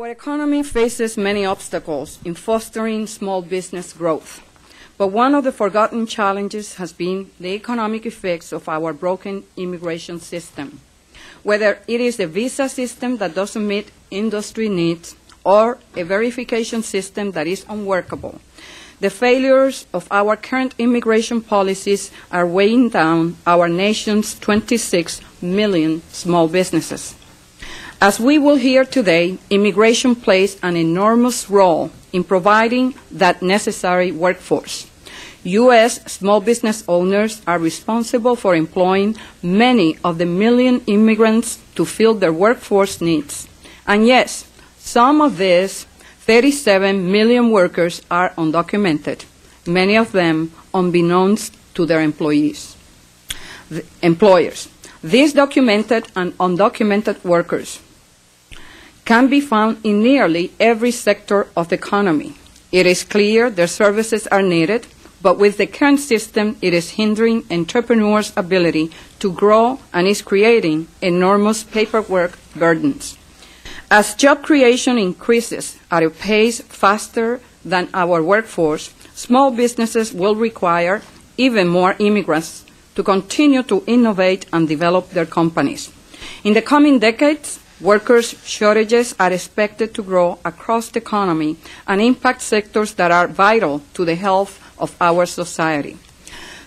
Our economy faces many obstacles in fostering small business growth, but one of the forgotten challenges has been the economic effects of our broken immigration system. Whether it is a visa system that doesn't meet industry needs or a verification system that is unworkable, the failures of our current immigration policies are weighing down our nation's 26 million small businesses. As we will hear today, immigration plays an enormous role in providing that necessary workforce. U.S. small business owners are responsible for employing many of the million immigrants to fill their workforce needs. And yes, some of these 37 million workers are undocumented, many of them unbeknownst to their employers. These documented and undocumented workers can be found in nearly every sector of the economy. It is clear their services are needed, but with the current system, it is hindering entrepreneurs' ability to grow and is creating enormous paperwork burdens. As job creation increases at a pace faster than our workforce, small businesses will require even more immigrants to continue to innovate and develop their companies. In the coming decades, workers' shortages are expected to grow across the economy and impact sectors that are vital to the health of our society.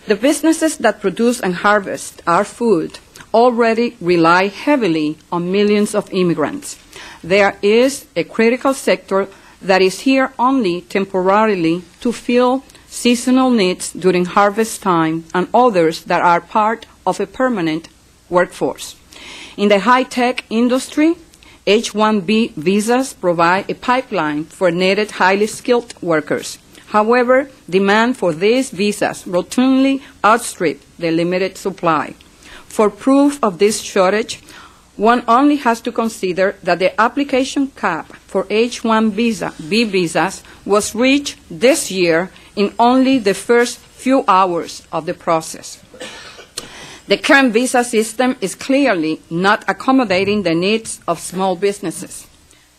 The businesses that produce and harvest our food already rely heavily on millions of immigrants. There is a critical sector that is here only temporarily to fill seasonal needs during harvest time and others that are part of a permanent workforce. In the high-tech industry, H-1B visas provide a pipeline for needed highly skilled workers. However, demand for these visas routinely outstrips the limited supply. For proof of this shortage, one only has to consider that the application cap for H-1B visas was reached this year in only the first few hours of the process. The current visa system is clearly not accommodating the needs of small businesses.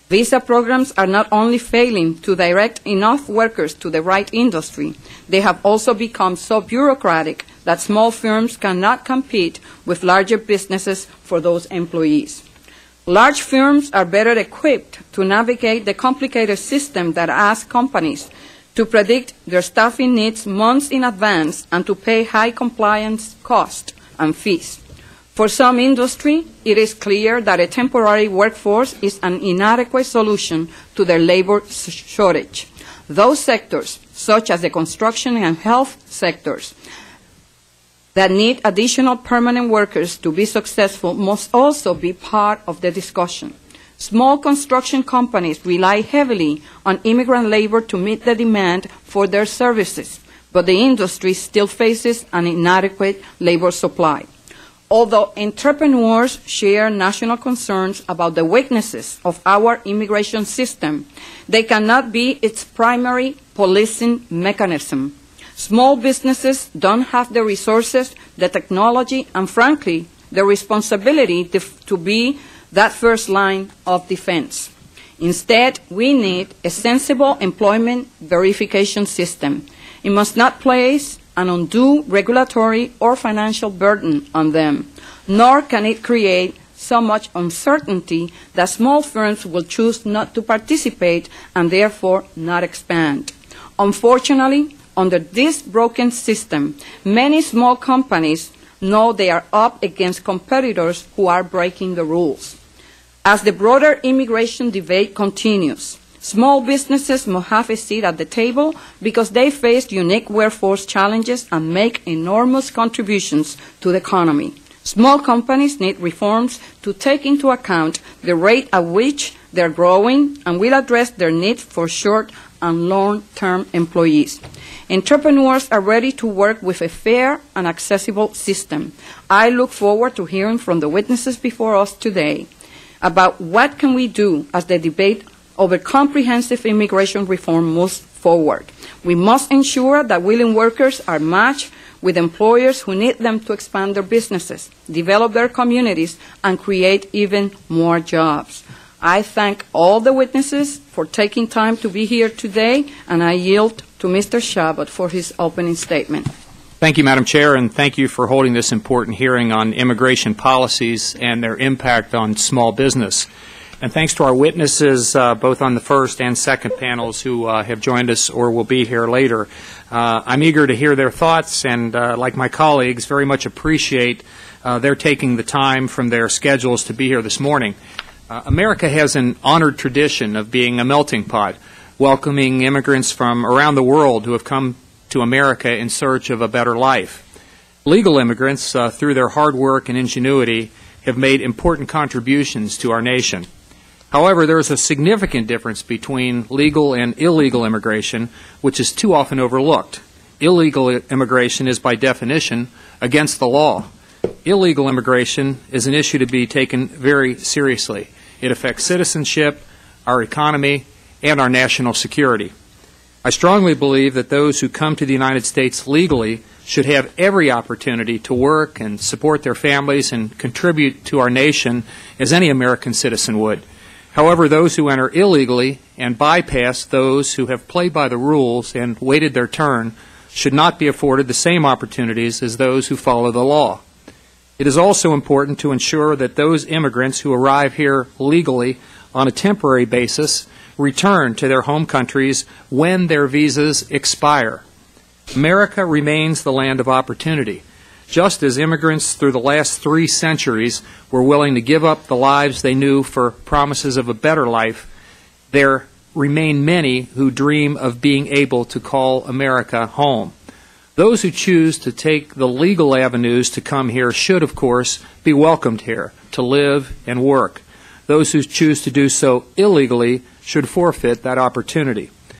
Visa programs are not only failing to direct enough workers to the right industry, they have also become so bureaucratic that small firms cannot compete with larger businesses for those employees. Large firms are better equipped to navigate the complicated system that asks companies to predict their staffing needs months in advance and to pay high compliance costs and fees. For some industry, it is clear that a temporary workforce is an inadequate solution to their labor shortage. Those sectors, such as the construction and health sectors, that need additional permanent workers to be successful must also be part of the discussion. Small construction companies rely heavily on immigrant labor to meet the demand for their services, but the industry still faces an inadequate labor supply. Although entrepreneurs share national concerns about the weaknesses of our immigration system, they cannot be its primary policing mechanism. Small businesses don't have the resources, the technology, and frankly, the responsibility to be that first line of defense. Instead, we need a sensible employment verification system. It must not place an undue regulatory or financial burden on them, nor can it create so much uncertainty that small firms will choose not to participate and therefore not expand. Unfortunately, under this broken system, many small companies know they are up against competitors who are breaking the rules. As the broader immigration debate continues, small businesses must have a seat at the table because they face unique workforce challenges and make enormous contributions to the economy. Small companies need reforms to take into account the rate at which they're growing and will address their need for short and long-term employees. Entrepreneurs are ready to work with a fair and accessible system. I look forward to hearing from the witnesses before us today about what can we do as the debate over comprehensive immigration reform moves forward. We must ensure that willing workers are matched with employers who need them to expand their businesses, develop their communities, and create even more jobs. I thank all the witnesses for taking time to be here today, and I yield to Mr. Chabot for his opening statement. Thank you, Madam Chair, and thank you for holding this important hearing on immigration policies and their impact on small business. And thanks to our witnesses, both on the first and second panels who have joined us or will be here later. I'm eager to hear their thoughts and, like my colleagues, very much appreciate their taking the time from their schedules to be here this morning. America has an honored tradition of being a melting pot, welcoming immigrants from around the world who have come to America in search of a better life. Legal immigrants, through their hard work and ingenuity, have made important contributions to our nation. However, there is a significant difference between legal and illegal immigration, which is too often overlooked. Illegal immigration is, by definition, against the law. Illegal immigration is an issue to be taken very seriously. It affects citizenship, our economy, and our national security. I strongly believe that those who come to the United States legally should have every opportunity to work and support their families and contribute to our nation as any American citizen would. However, those who enter illegally and bypass those who have played by the rules and waited their turn should not be afforded the same opportunities as those who follow the law. It is also important to ensure that those immigrants who arrive here legally on a temporary basis return to their home countries when their visas expire. America remains the land of opportunity. Just as immigrants through the last 3 centuries were willing to give up the lives they knew for promises of a better life, there remain many who dream of being able to call America home. Those who choose to take the legal avenues to come here should, of course, be welcomed here to live and work. Those who choose to do so illegally should forfeit that opportunity.